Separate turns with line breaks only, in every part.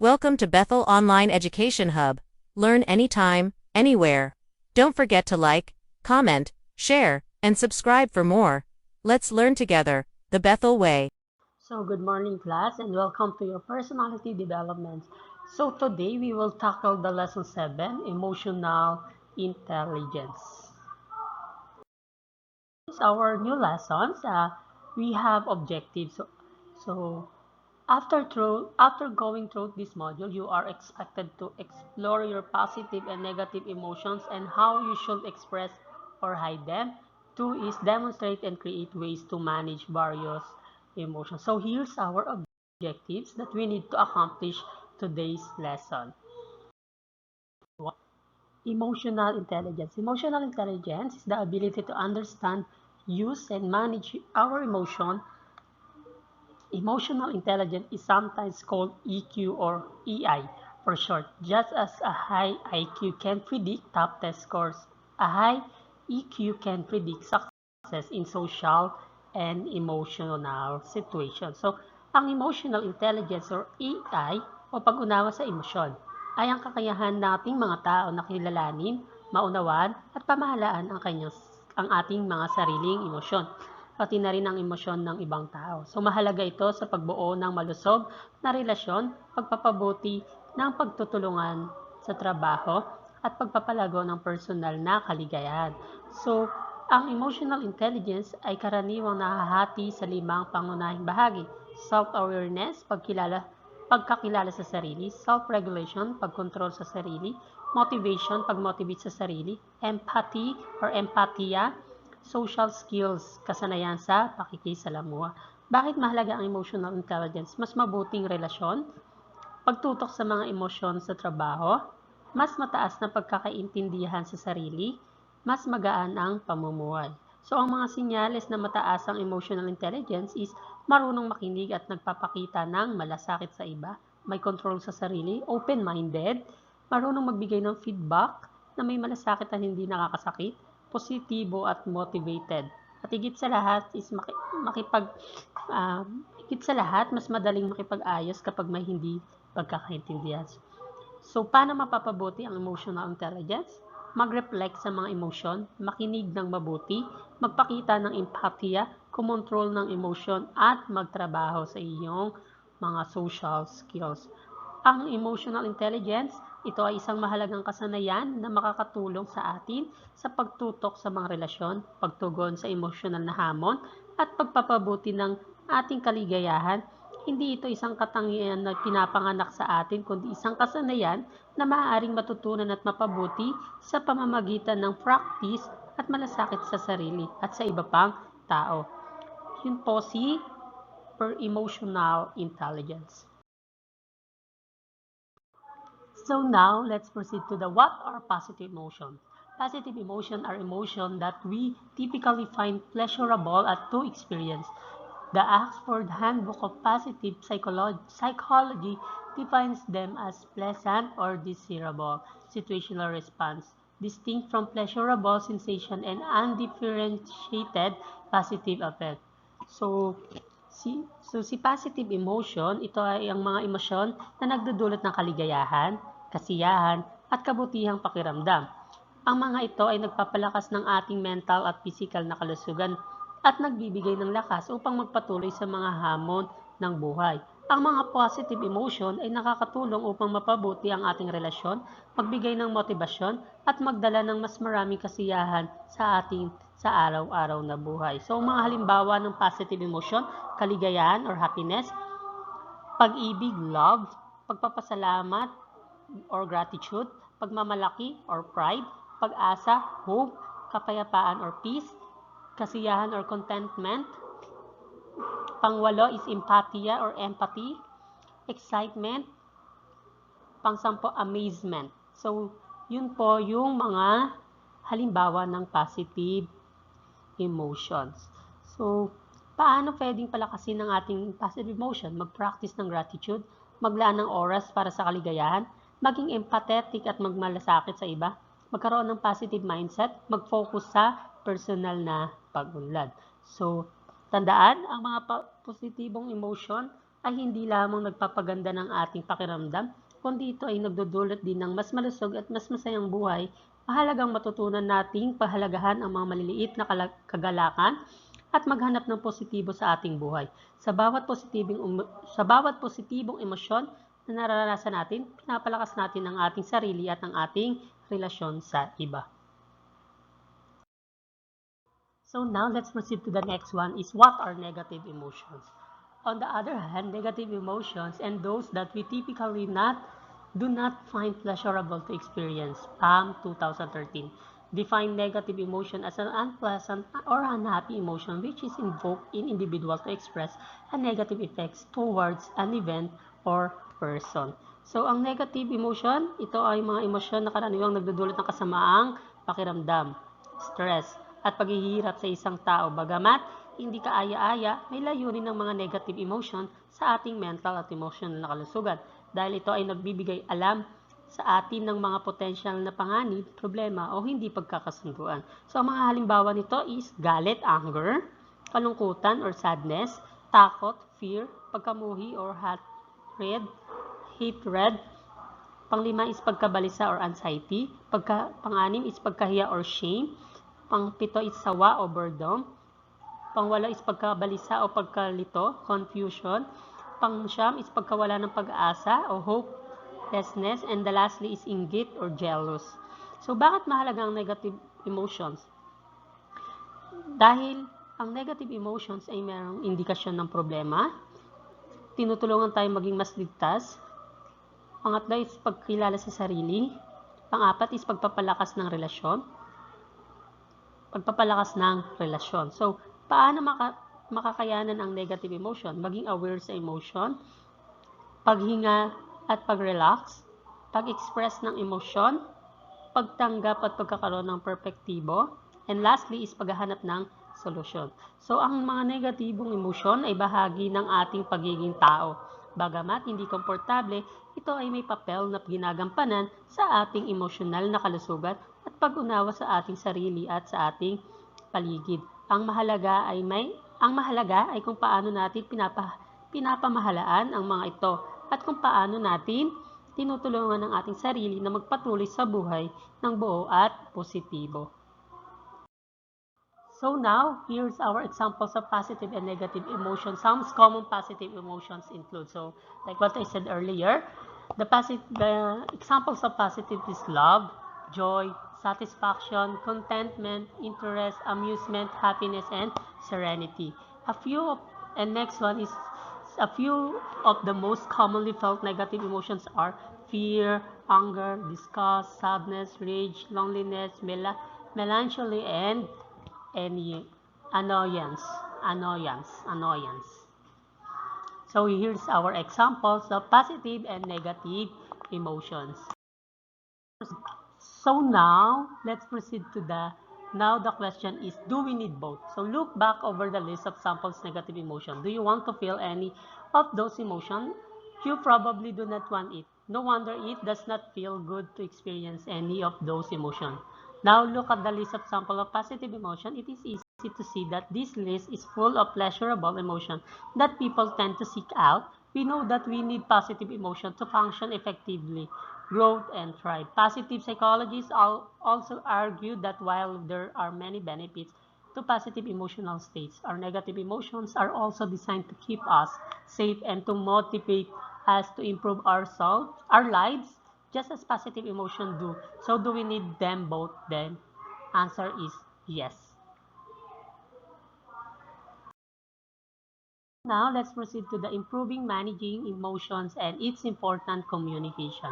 Welcome to Bethel Online Education Hub. Learn anytime, anywhere. Don't forget to like, comment, share, and subscribe for more. Let's learn together, the Bethel way.
So good morning class and welcome to your personality development. So today we will tackle the lesson 7, emotional intelligence. Our new lessons, we have objectives. So after going through this module, you are expected to explore your positive and negative emotions and how you should express or hide them. 2 is demonstrate and create ways to manage various emotions. So here's our objectives that we need to accomplish today's lesson. Emotional intelligence. Emotional intelligence is the ability to understand, use, and manage our emotion. Emotional intelligence is sometimes called EQ or EI for short. Just as a high IQ can predict top test scores, a high EQ can predict success in social and emotional situations. So, ang emotional intelligence or EI o pag-unawa sa emosyon ay ang kakayahan nating mga tao na kilalanin, maunawaan at pamahalaan ang ating mga sariling emosyon, pati na rin ang emosyon ng ibang tao. So mahalaga ito sa pagbuo ng malusog na relasyon, pagpapabuti ng pagtutulungan sa trabaho, at pagpapalago ng personal na kaligayahan. So, ang emotional intelligence ay karaniwang nahahati sa 5 pangunahing bahagi: self-awareness, pagkakilala sa sarili; self-regulation, pagkontrol sa sarili; motivation, pag-motivate sa sarili; empathy or empathiya; social skills, kasanayan sa pakikisalamuha. Bakit mahalaga ang emotional intelligence? Mas mabuting relasyon, pagtutok sa mga emosyon sa trabaho, mas mataas na pagkakaintindihan sa sarili, mas magaan ang pamumuhay. So, ang mga sinyales na mataas ang emotional intelligence is marunong makinig at nagpapakita ng malasakit sa iba, may control sa sarili, open-minded, marunong magbigay ng feedback na may malasakit at hindi nakakasakit, positibo at motivated. At higit sa lahat is mas madaling makipag-ayos kapag may hindi pagkakaintindihan. So, paano mapapabuti ang emotional intelligence? Mag-reflect sa mga emosyon, makinig ng mabuti, magpakita ng empathiya, kumontrol ng emosyon, at magtrabaho sa iyong mga social skills. Ang emotional intelligence, ito ay isang mahalagang kasanayan na makakatulong sa atin sa pagtutok sa mga relasyon, pagtugon sa emosyonal na hamon, at pagpapabuti ng ating kaligayahan. Hindi ito isang katangian na pinapanganak sa atin, kundi isang kasanayan na maaaring matutunan at mapabuti sa pamamagitan ng practice at malasakit sa sarili at sa iba pang tao. Yun po si emotional intelligence. So now, let's proceed to the what are positive emotions. Positive emotions are emotions that we typically find pleasurable to experience. The Oxford Handbook of Positive Psychology defines them as pleasant or desirable situational response, distinct from pleasurable sensation and undifferentiated positive effect. So si positive emotion, ito ay ang mga emosyon na nagdudulot ng kaligayahan, kasiyahan, at kabutihang pakiramdam. Ang mga ito ay nagpapalakas ng ating mental at physical na kalusugan at nagbibigay ng lakas upang magpatuloy sa mga hamon ng buhay. Ang mga positive emotion ay nakakatulong upang mapabuti ang ating relasyon, magbigay ng motibasyon, at magdala ng mas maraming kasiyahan sa ating sa araw-araw na buhay. So, mga halimbawa ng positive emotion, kaligayahan or happiness, pag-ibig, love, pagpapasalamat or gratitude, pagmamalaki or pride, pag-asa, hope, kapayapaan or peace, kasiyahan or contentment. Pangwalo is empathiya or empathy, excitement. Pangsampo, amazement. So, yun po yung mga halimbawa ng positive emotions. So, paano pwedeng palakasin ng ating positive emotion? Mag-practice ng gratitude, maglaan ng oras para sa kaligayahan, maging empathetic at magmalasakit sa iba, magkaroon ng positive mindset, mag-focus sa personal na pag-unlad. So, tandaan, ang mga positibong emotion ay hindi lamang nagpapaganda ng ating pakiramdam, kundi ito ay nagdudulot din ng mas malusog at mas masayang buhay. Mahalagang matutunan nating pahalagahan ang mga maliliit na kagalakan at maghanap ng positibo sa ating buhay. Sa bawat positibong emosyon na nararanasan natin, pinapalakas natin ang ating sarili at ang ating relasyon sa iba. So now let's proceed to the next one is what are negative emotions? On the other hand, negative emotions and those that we typically do not find pleasurable to experience. PAM 2013 define negative emotion as an unpleasant or unhappy emotion which is invoked in individual to express a negative effects towards an event or person. So, ang negative emotion, ito ay mga emosyon na karaniwang nagdudulot ng kasamaang pakiramdam, stress, at paghihirap sa isang tao. Bagamat hindi kaaya-aya, may layunin ng mga negative emotion sa ating mental at emotional na kalusugan dahil ito ay nagbibigay alam sa atin ng mga potensyal na panganib, problema o hindi pagkakasunduan. So, ang mga halimbawa nito is galit, anger, kalungkutan or sadness, takot, fear, pagkamuhi or hatred, panglima is pagkabalisa or anxiety, panganim is pagkahiya or shame, pangpito is sawa o boredom, pangwalo is pagkabalisa o pagkalito, confusion, pangsyam is pagkawala ng pag-asa o hopelessness, and the lastly is inggit or jealous. So, bakit mahalaga ang negative emotions? Dahil ang negative emotions ay mayroong indikasyon ng problema, tinutulungan tayo maging mas ligtas, pangatlo is pagkilala sa sarili, pang-apat is pagpapalakas ng relasyon. So, paano makakayanan ang negative emotion? Maging aware sa emotion, paghinga at pag-relax, pag-express ng emosyon, pagtanggap at pagkakaroon ng perpektibo, and lastly is paghahanap ng solusyon. So, ang mga negatibong emosyon ay bahagi ng ating pagiging tao. Bagamat hindi komportable, ito ay may papel na ginagampanan sa ating emosyonal na kalusugan at pag-unawa sa ating sarili at sa ating paligid. Ang mahalaga ay kung paano natin pinapamahalaan ang mga ito at kung paano natin tinutulungan ang ating sarili na magpatuloy sa buhay ng buo at positibo. So now, here's our examples of positive and negative emotions. Some common positive emotions include, so like what I said earlier, the examples of positive is love, joy, satisfaction, contentment, interest, amusement, happiness, and serenity. Next one is a few of the most commonly felt negative emotions are fear, anger, disgust, sadness, rage, loneliness, melancholy, and annoyance. So here's our examples of positive and negative emotions. So now, let's proceed to now the question is, do we need both? So look back over the list of samples negative emotion. Do you want to feel any of those emotions? You probably do not want it. No wonder it does not feel good to experience any of those emotions. Now look at the list of sample of positive emotion. It is easy to see that this list is full of pleasurable emotion that people tend to seek out. We know that we need positive emotion to function effectively, growth, and thrive. Positive psychologists also argue that while there are many benefits to positive emotional states, our negative emotions are also designed to keep us safe and to motivate us to improve our lives, just as positive emotions do. So do we need them both then? Answer is yes. Now let's proceed to the improving managing emotions and its important communication.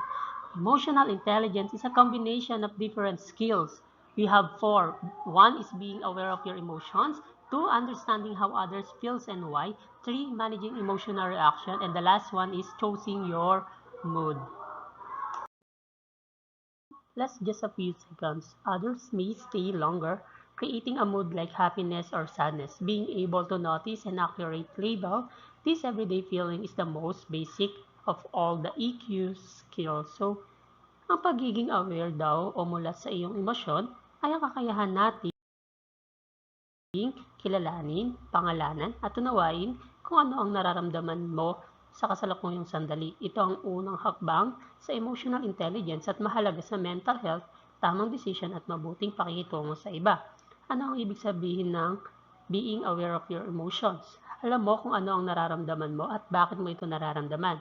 Emotional intelligence is a combination of different skills. We have 4. 1 is being aware of your emotions. 2, understanding how others feels and why. 3, managing emotional reaction. And the last one is choosing your mood. Last just a few seconds. Others may stay longer, creating a mood like happiness or sadness. Being able to notice and accurately label this everyday feeling is the most basic of all the EQ skills. So, ang pagiging aware daw o mula sa iyong emosyon ay ang kakayahan nating kilalanin, pangalanan at unawain kung ano ang nararamdaman mo sa kasalukuyang sandali. Ito ang unang hakbang sa emotional intelligence at mahalaga sa mental health, tamang decision at mabuting pakikitungo sa iba. Ano ang ibig sabihin ng being aware of your emotions? Alam mo kung ano ang nararamdaman mo at bakit mo ito nararamdaman.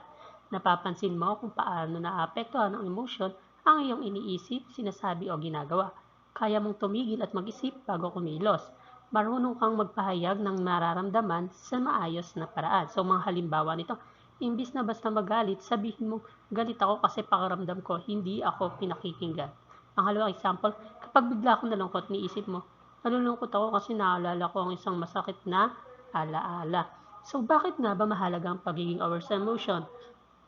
Napapansin mo kung paano naapektuhan ng emosyon ang iyong iniisip, sinasabi o ginagawa. Kaya mong tumigil at mag-isip bago kumilos. Marunong kang magpahayag ng nararamdaman sa maayos na paraan. So mga halimbawa nito, imbis na basta magalit, sabihin mo, galit ako kasi pakiramdam ko, hindi ako pinakikinggan. Pangalawang example, kapag bigla kang nalungkot, niisip mo, nalulungkot ako kasi naalala ko ang isang masakit na alaala. So bakit nga ba mahalaga ang pagiging aware sa emotion?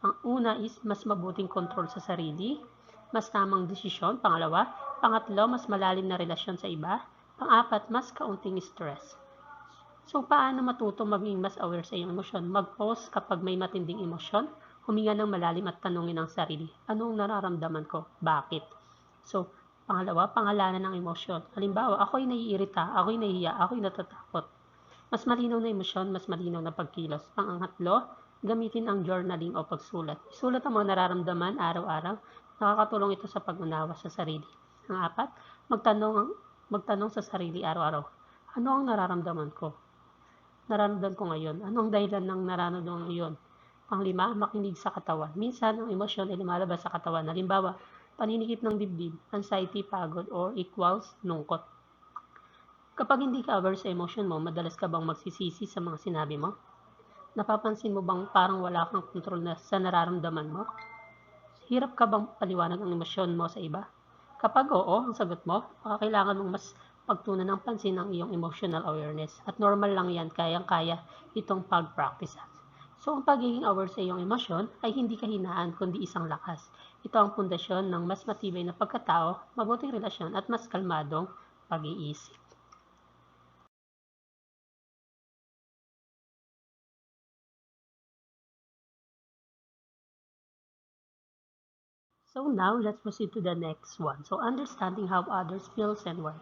Ang una is mas mabuting kontrol sa sarili, mas tamang desisyon, pangalawa, pangatlo, mas malalim na relasyon sa iba, pang-apat, mas kaunting stress. So, paano matuto maging mas aware sa iyong emosyon? Mag-pause kapag may matinding emosyon, huminga ng malalim at tanungin ang sarili, anong nararamdaman ko? Bakit? So, pangalawa, pangalanan ng emosyon. Halimbawa, ako'y naiirita, ako'y nahihiya, ako'y natatakot. Mas malinaw na emosyon, mas malinaw na pagkilos. Pangatlo, gamitin ang journaling o pagsulat. Isulat ang mga nararamdaman araw-araw. Nakakatulong ito sa pag-unawa sa sarili. Ang apat, magtanong sa sarili araw-araw. Ano ang nararamdaman ko? Nararamdaman ko ngayon. Ano ang dahilan ng nararamdaman ngayon? Panglima, makinig sa katawan. Minsan, ang emosyon ay lumalabas sa katawan. Halimbawa, paninikip ng dibdib, anxiety, pagod, or equals lungkot. Kapag hindi ka aware sa emotion mo, madalas ka bang magsisisi sa mga sinabi mo? Napapansin mo bang parang wala kang kontrol sa nararamdaman mo? Hirap ka bang paliwanag ang emosyon mo sa iba? Kapag oo, ang sagot mo, baka kailangan mong mas pagtunan ng pansin ang iyong emotional awareness. At normal lang yan, kayang-kaya itong pag-practice. So, ang pagiging aware sa iyong emosyon ay hindi kahinaan kundi isang lakas. Ito ang pundasyon ng mas matibay na pagkatao, mabuting relasyon at mas kalmadong pag-iisip. So now let's proceed to the next one. So understanding how others feel and why.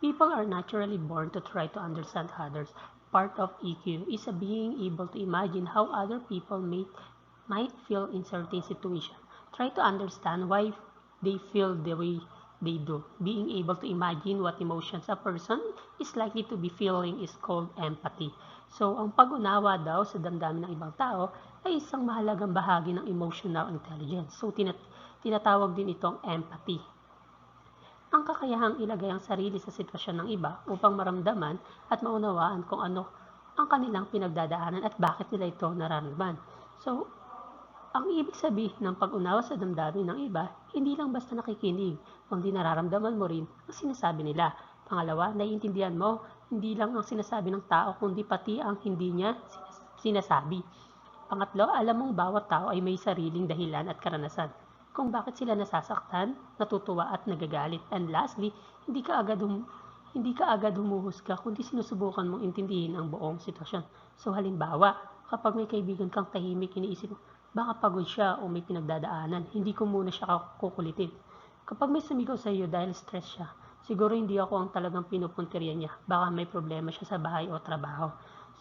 People are naturally born to try to understand others. Part of EQ is being able to imagine how other people might feel in certain situations. Try to understand why they feel the way they do. Being able to imagine what emotions a person is likely to be feeling is called empathy. So, ang pag-unawa daw sa damdamin ng ibang tao ay isang mahalagang bahagi ng emotional intelligence. So, tinatawag din itong empathy. Ang kakayahang ilagay ang sarili sa sitwasyon ng iba upang maramdaman at maunawaan kung ano ang kanilang pinagdadaanan at bakit nila ito nararamdaman. So, ang ibig sabihin ng pag-unawa sa damdamin ng iba, hindi lang basta nakikinig, kundi nararamdaman mo rin ang sinasabi nila. Pangalawa, naiintindihan mo hindi lang ang sinasabi ng tao, kundi pati ang hindi niya sinasabi. Pangatlo, alam mong bawat tao ay may sariling dahilan at karanasan kung bakit sila nasasaktan, natutuwa at nagagalit. And lastly, hindi ka agad humuhusga kundi sinusubukan mong intindihin ang buong sitwasyon. So halimbawa, kapag may kaibigan kang tahimik, iniisip mo, baka pagod siya o may pinagdadaanan, hindi ko muna siya kukulitin. Kapag may sumigaw sa iyo dahil stress siya, siguro hindi ako ang talagang pinupuntirya niya. Baka may problema siya sa bahay o trabaho.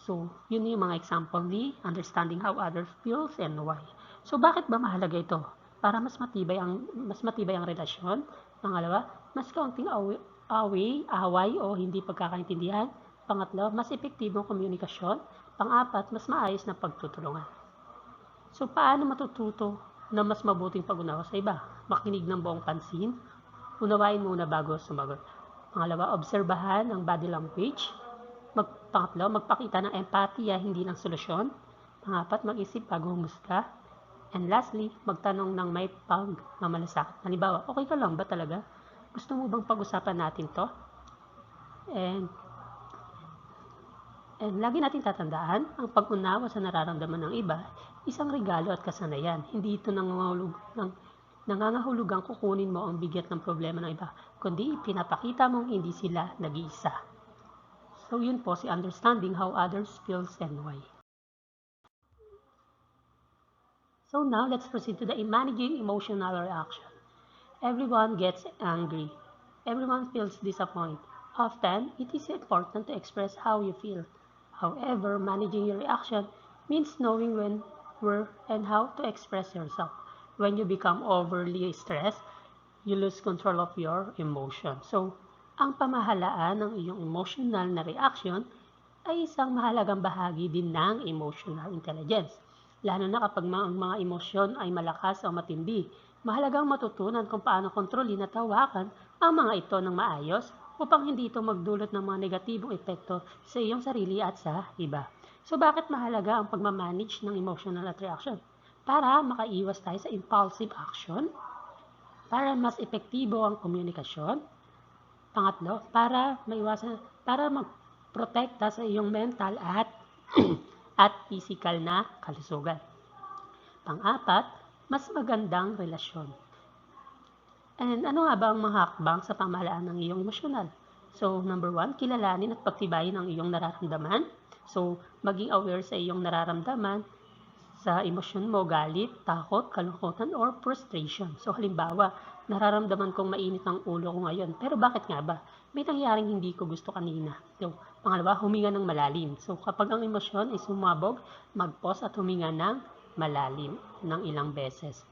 So, yun yung mga example ni understanding how others feels and why. So, bakit ba mahalaga ito? Para mas matibay ang relasyon. Pangalawa, mas kaunting away o hindi pagkakaintindihan. Pangatlo, mas epektibong komunikasyon. Pang-apat, mas maayos na pagtutulungan. So, paano matututo na mas mabuting pag-unawa sa iba? Makinig ng buong pansin. Unawain muna bago sumagot. Pangalawa, obserbahan ang body language. Pangatlo, magpakita ng empathy, hindi lang solusyon. Pangapat, mag-isip bago humusga. And lastly, magtanong ng may pagmamalasakit. Halimbawa, okay ka lang ba talaga? Gusto mo bang pag-usapan natin to? And lagi natin tatandaan, ang pag-unawa sa nararamdaman ng iba, isang regalo at kasanayan. Hindi ito nangangahulugang kukunin mo ang bigat ng problema ng iba, kundi pinapakita mong hindi sila nag-iisa. So yun po si understanding how others feels and why. So now let's proceed to the managing emotional reaction. Everyone gets angry. Everyone feels disappointed. Often, it is important to express how you feel. However, managing your reaction means knowing when where, and how to express yourself. When you become overly stressed, you lose control of your emotion. So, ang pamahalaan ng iyong emotional na reaction ay isang mahalagang bahagi din ng emotional intelligence. Lalo na kapag ang mga emosyon ay malakas o matindi, mahalagang matutunan kung paano kontrolin at hawakan ang mga ito ng maayos upang hindi ito magdulot ng mga negatibong epekto sa iyong sarili at sa iba. So bakit mahalaga ang pagmamanage ng emotional at reaction? Para makaiwas tayo sa impulsive action, para mas epektibo ang komunikasyon, pangatlo, para magprotekta sa iyong mental at at physical na kalusugan. Pang-apat, mas magandang relasyon. And ano nga ba ang mga hakbang sa pamahalaan ng iyong emosyonal? So, number 1, kilalanin at pagtibayin ang iyong nararamdaman. So, maging aware sa iyong nararamdaman, sa emosyon mo, galit, takot, kalungkutan, or frustration. So, halimbawa, nararamdaman kong mainit ang ulo ko ngayon. Pero bakit nga ba? May nangyaring hindi ko gusto kanina. So, pangalawa, huminga ng malalim. So, kapag ang emosyon ay sumabog, mag-pause at huminga ng malalim ng ilang beses.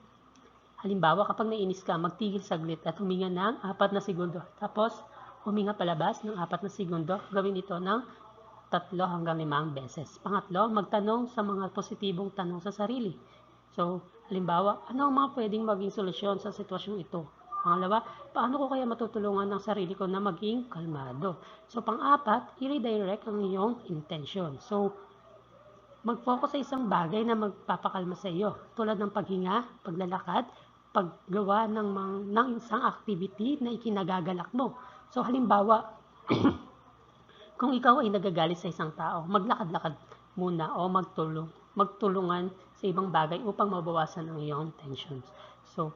Halimbawa, kapag nainis ka, magtigil saglit at huminga ng 4 na segundo. Tapos, huminga palabas ng 4 na segundo. Gawin ito ng 3 hanggang 5 beses. Pangatlo, magtanong sa mga positibong tanong sa sarili. So, halimbawa, ano ang mga pwedeng maging solusyon sa sitwasyong ito? Pangalawa, paano ko kaya matutulungan ng sarili ko na maging kalmado? So, pang-apat, i-redirect ang iyong intention. So, mag-focus sa isang bagay na magpapakalma sa iyo, tulad ng paghinga, paglalakad, paggawa ng isang activity na ikinagagalak mo. So halimbawa, kung ikaw ay nagagalit sa isang tao, maglakad-lakad muna o magtulungan sa ibang bagay upang mabawasan ang iyong tensions. So,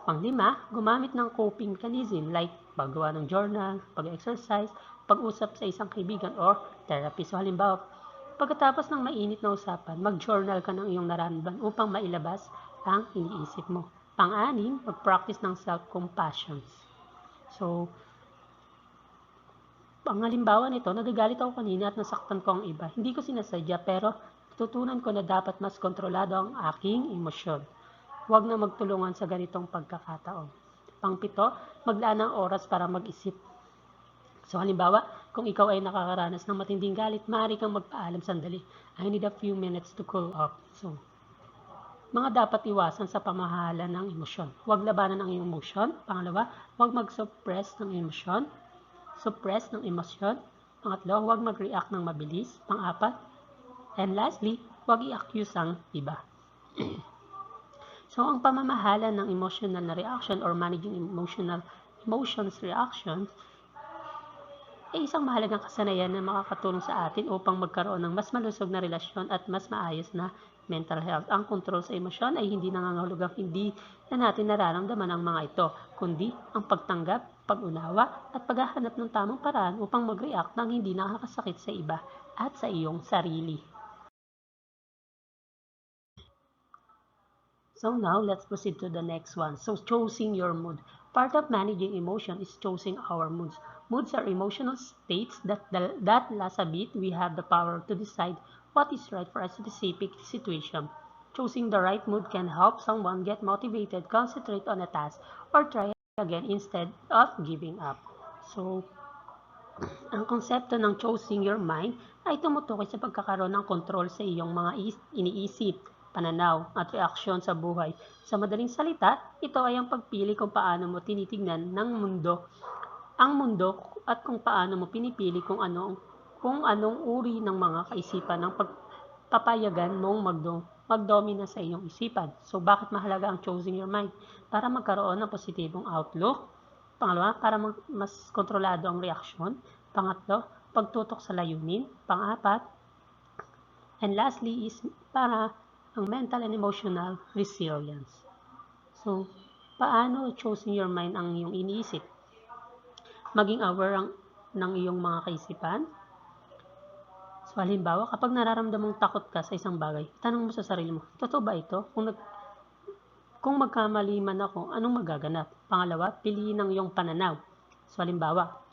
pang-5, gumamit ng coping mechanism like paggawa ng journal, pag-exercise, pag-usap sa isang kaibigan or therapy. So halimbawa, pagkatapos ng mainit na usapan, mag-journal ka ng iyong nararamdaman upang mailabas ang iniisip mo. Pang-6, mag-practice ng self-compassion. So, ang halimbawa nito, nagagalit ako kanina at nasaktan ko ang iba. Hindi ko sinasadya pero tutunan ko na dapat mas kontrolado ang aking emosyon. Huwag na magtulungan sa ganitong pagkakataon. Pang-7, maglaan ng oras para mag-isip. So halimbawa, kung ikaw ay nakakaranas ng matinding galit, maaari kang magpaalam sandali. I need a few minutes to cool off. So, mga dapat iwasan sa pamahalaan ng emosyon. Huwag labanan ang iyong emosyon. Pangalawa, huwag mag-suppress ng emosyon. Suppress ng emosyon. Pangatlo, huwag mag-react ng mabilis. Pang-apat, and lastly, huwag i-accuse ang iba. So, ang pamamahala ng emotional na reaction or managing emotions reactions ay isang mahalagang kasanayan na makakatulong sa atin upang magkaroon ng mas malusog na relasyon at mas maayos na mental health. Ang kontrol sa emosyon ay hindi nangangahulugang hindi na natin nararamdaman ang mga ito, kundi ang pagtanggap, pag-unawa, at paghahanap ng tamang paraan upang mag-react ng hindi nakakasakit sa iba at sa iyong sarili. So now, let's proceed to the next one. So, choosing your mood. Part of managing emotion is choosing our moods. Moods are emotional states that last a bit. We have the power to decide what is right for a specific situation. Choosing the right mood can help someone get motivated, concentrate on a task, or try again instead of giving up. So, ang konsepto ng choosing your mind ay tumutukoy sa pagkakaroon ng kontrol sa iyong mga iniisip, pananaw, at reaksyon sa buhay. Sa madaling salita, ito ay ang pagpili kung paano mo tinitignan ang mundo at kung paano mo pinipili kung anong uri ng mga kaisipan ang pagpapayagan mong magdomina sa iyong isipan. So, bakit mahalaga ang choosing your mind? Para magkaroon ng positibong outlook. Pangalawa, para mas kontrolado ang reaksyon. Pangatlo, pagtutok sa layunin. Pang-apat, and lastly is para ang mental and emotional resilience. So, paano choosing your mind ang iyong iniisip? Maging aware ng iyong mga kaisipan. So, halimbawa, kapag nararamdamang takot ka sa isang bagay, tanong mo sa sarili mo, totoo ba ito? Kung magkamali man ako, anong magaganap? Pangalawa, piliin ang iyong pananaw. So, halimbawa,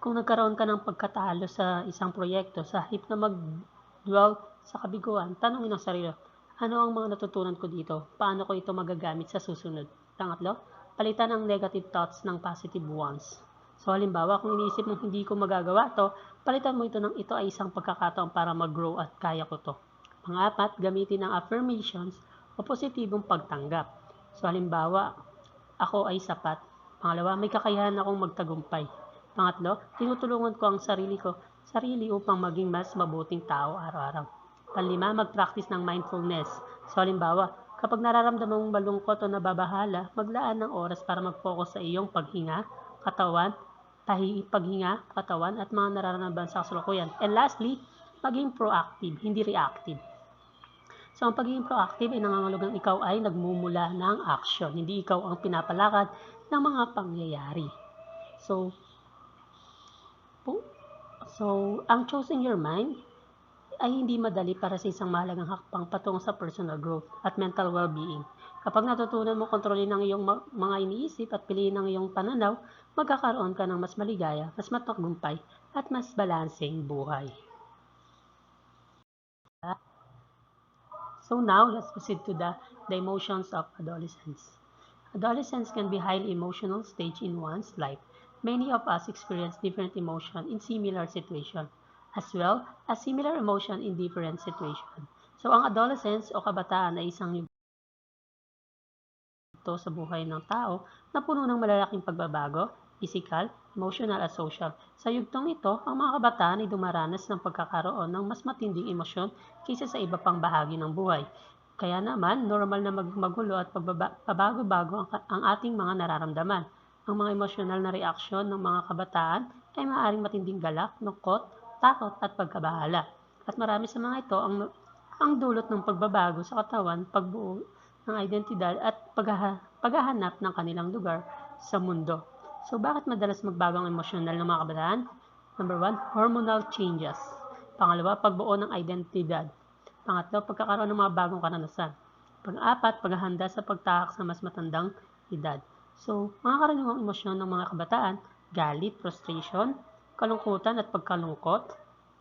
kung nagkaroon ka ng pagkatalo sa isang proyekto, sa halip na mag-dwell sa kabiguan, tanongin ang sarili, Ano ang mga natutunan ko dito? Paano ko ito magagamit sa susunod? Pangatlo, palitan ang negative thoughts ng positive ones. So halimbawa, kung iniisip mong hindi ko magagawa to, palitan mo ito ng ito ay isang pagkakataon para mag-grow at kaya ko to. Pangapat, gamitin ang affirmations o positibong pagtanggap. So halimbawa, ako ay sapat. Pangalawa, may kakayahan akong magtagumpay. Pangatlo, tinutulungan ko ang sarili upang maging mas mabuting tao araw-araw. Panlima, mag-practice ng mindfulness. So halimbawa, kapag nararamdaman mong malungkot o nababahala, maglaan ng oras para mag-focus sa iyong paghinga, katawan at mga nararamdaman sa kasalukuyan. And lastly, maging proactive, hindi reactive. So, ang pagiging proactive ay nangangahulugang ikaw ay nagmumula ng action, hindi ikaw ang pinapalakad ng mga pangyayari. So, ang choosing your mind ay hindi madali para sa isang mahalagang hakbang patungo sa personal growth at mental well-being. Kapag natutunan mo kontrolin ang iyong mga iniisip at piliin ang iyong pananaw, magkakaroon ka ng mas maligaya, mas matagumpay, at mas balanseng buhay. So now, let's proceed to the emotions of adolescence. Adolescence can be a highly emotional stage in one's life. Many of us experience different emotion in similar situation, as well as similar emotion in different situation. So ang adolescence o kabataan ay isang yugto sa buhay ng tao na puno ng malalaking pagbabago, physical, emotional at social. Sa yugtong ito, ang mga kabataan ay dumaranas ng pagkakaroon ng mas matinding emosyon kaysa sa iba pang bahagi ng buhay. Kaya naman, normal na magulo at pabago-bago ang ating mga nararamdaman. Ang mga emosyonal na reaksyon ng mga kabataan ay maaaring matinding galak, lungkot, takot at pagkabahala. At marami sa mga ito ang dulot ng pagbabago sa katawan, pagbuo ng identidad at paghahanap ng kanilang lugar sa mundo. So bakit madalas magbago ang emosyonal ng mga kabataan? Number 1, hormonal changes. Pangalawa, pagbuo ng identidad. Pangatlo, pagkakaroon ng mga bagong karanasan. Pang-apat, paghahanda sa pagtahak sa mas matandang edad. So, mga karaniwang emosyon ng mga kabataan, galit, frustration, kalungkutan at pagkalungkot,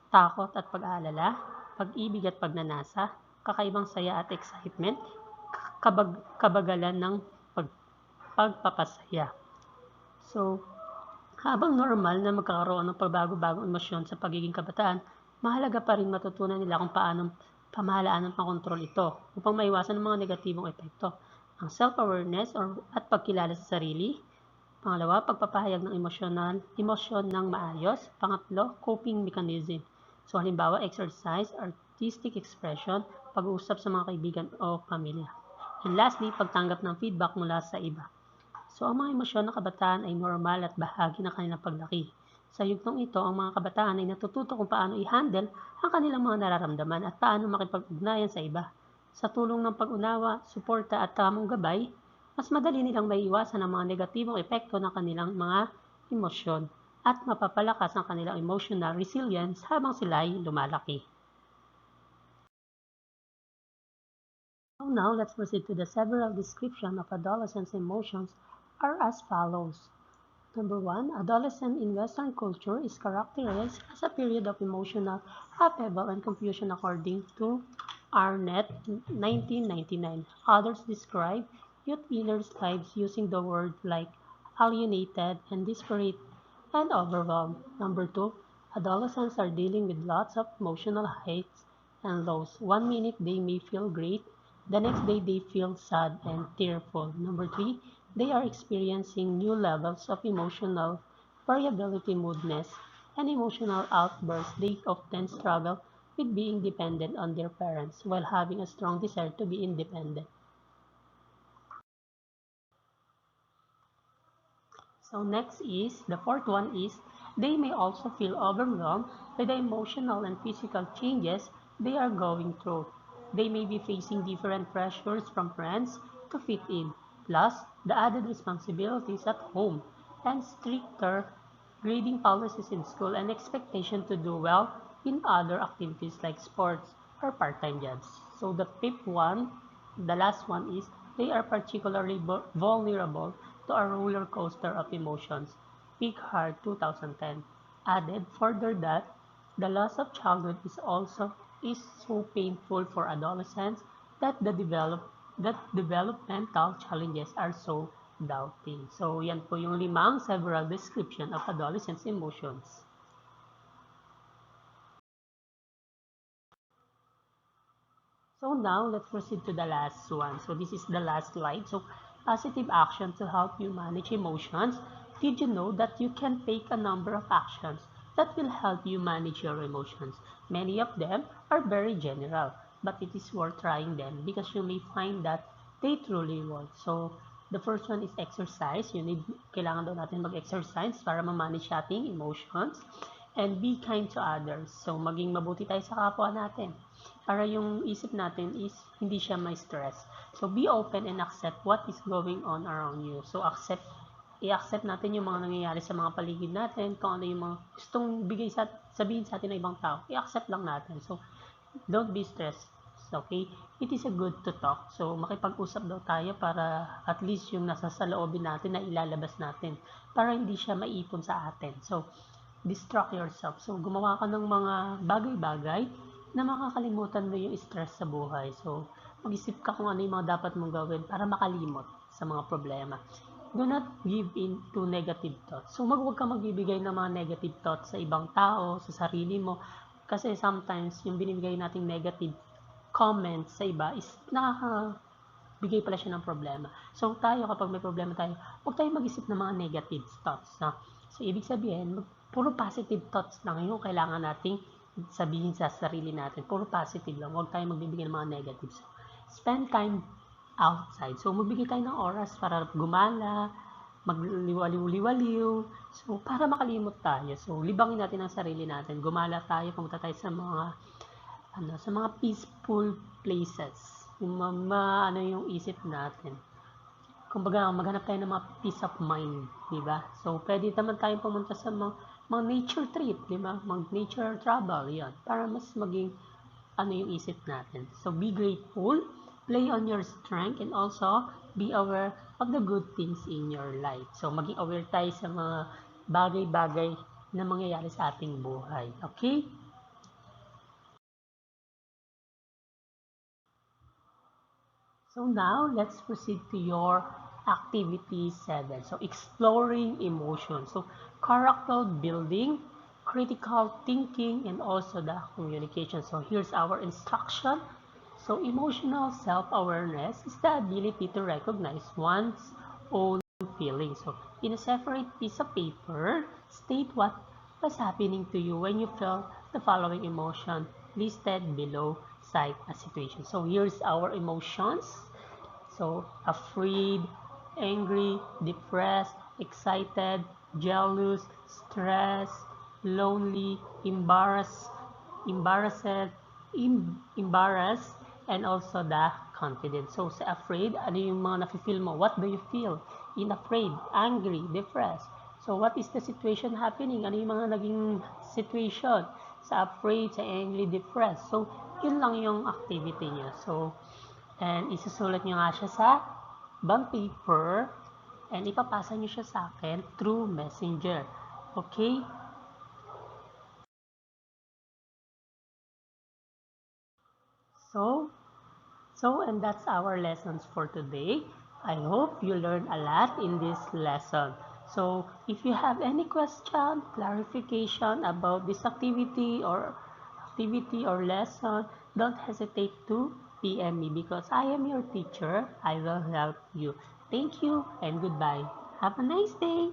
takot at pag-aalala, pag-ibig at pagnanasa, kakaibang saya at excitement, kabagalan ng pagpapasaya. So, habang normal na magkakaroon ng pagbago-bagong emosyon sa pagiging kabataan, mahalaga pa rin matutunan nila kung paano pamahalaan at makontrol ito upang maiwasan ang mga negatibong epekto. Ang self-awareness at pagkilala sa sarili. Pangalawa, pagpapahayag ng emosyon ng maayos. Pangatlo, coping mechanism. So halimbawa, exercise, artistic expression, pag-uusap sa mga kaibigan o pamilya. And lastly, pagtanggap ng feedback mula sa iba. So ang mga emosyon ng kabataan ay normal at bahagi ng kanilang paglaki. Sa yugtong ito, ang mga kabataan ay natututo kung paano i-handle ang kanilang mga nararamdaman at paano makipag-ugnayan sa iba. Sa tulong ng pag-unawa, suporta at tamang gabay, mas madali nilang maiiwasan ang mga negatibong epekto ng kanilang mga emosyon at mapapalakas ang kanilang emotional resilience habang sila ay lumalaki. So now, let's proceed to the several description of adolescents' emotions are as follows. Number 1, adolescence in Western culture is characterized as a period of emotional upheaval and confusion according to Arnett, 1999. Others describe youth inner lives using the word like alienated and disparate and overwhelmed. Number 2, adolescents are dealing with lots of emotional highs and lows. 1 minute they may feel great, the next day they feel sad and tearful. Number 3, they are experiencing new levels of emotional variability, moodiness, and emotional outbursts. They often struggle with being dependent on their parents while having a strong desire to be independent. So next is, the fourth one is, they may also feel overwhelmed by the emotional and physical changes they are going through. They may be facing different pressures from friends to fit in, plus the added responsibilities at home and stricter grading policies in school and expectation to do well in other activities like sports or part-time jobs. So the fifth one, the last one is, they are particularly vulnerable to a roller coaster of emotions. Pighard 2010 added further that the loss of childhood is so painful for adolescents that developmental challenges are so doubting. So yan po yung limang several description of adolescents' emotions. So now let's proceed to the last one. So this is the last slide. So positive action to help you manage emotions. Did you know that you can take a number of actions that will help you manage your emotions? Many of them are very general, but it is worth trying them because you may find that they truly work. So the first one is exercise. Kailangan daw natin mag-exercise para ma-manage ating emotions. And be kind to others. So maging mabuti tayo sa kapwa natin para yung isip natin is hindi siya may stress. So be open and accept what is going on around you. So i-accept natin yung mga nangyayari sa mga paligid natin, kung ano yung mga gustong sabihin sa atin ng ibang tao, i-accept lang natin. So don't be stressed. Okay? It is a good to talk. So makipag-usap daw tayo para at least yung nasa saloobin natin na ilalabas natin para hindi siya maipon sa atin. So distract yourself. So gumawa ka ng mga bagay-bagay na makakalimutan mo yung stress sa buhay. So mag-isip ka kung ano yung mga dapat mong gawin para makalimot sa mga problema. Do not give in to negative thoughts. So huwag ka magbibigay ng mga negative thoughts sa ibang tao, sa sarili mo. Kasi sometimes yung binibigay nating negative comments sa iba is nakakabigay pala siya ng problema. So tayo, kapag may problema tayo, huwag tayong mag-isip ng mga negative thoughts. No? So ibig sabihin, puro positive thoughts lang yung kailangan nating sabihin sa sarili natin. Puro positive lang. Huwag tayong magbibigay ng mga negatives. Spend time outside. So magbigay tayo ng oras para gumala, magliwaliw-liwaliw. So para makalimot tayo. So libangin natin ang sarili natin. Gumala tayo, pumunta tayo sa mga peaceful places. Yung yung isip natin. Kumbaga, maghanap tayo ng mga peace of mind, di ba? So, pwede naman tayong pumunta sa mga nature trip, di ba? Mag-nature travel, yan. Para mas maging yung isip natin. So, be grateful, play on your strength, and also be aware of the good things in your life. So, maging aware tayo sa mga bagay-bagay na mangyayari sa ating buhay. Okay? So now, let's proceed to your activity 7. So exploring emotions. So character building, critical thinking, and also the communication. So here's our instruction. So emotional self-awareness is the ability to recognize one's own feelings. So in a separate piece of paper, state what was happening to you when you felt the following emotion listed below. Cite a situation. So here's our emotions. So afraid, angry, depressed, excited, jealous, stressed, lonely, embarrassed, embarrassed, and also the confident. So sa afraid, ano yung mga nafe-feel mo? What do you feel? In afraid, angry, depressed. So what is the situation happening? Ano yung mga naging situation? Sa afraid, sa angry, depressed. So yun lang yung activity niya. So and isusulat nyo nga siya sa bond paper and ipapasa nyo siya sa akin through messenger. Okay? So and that's our lessons for today. I hope you learned a lot in this lesson. So if you have any question, clarification about this activity or lesson, don't hesitate to PM me because I am your teacher. I will help you. Thank you and goodbye. Have a nice day.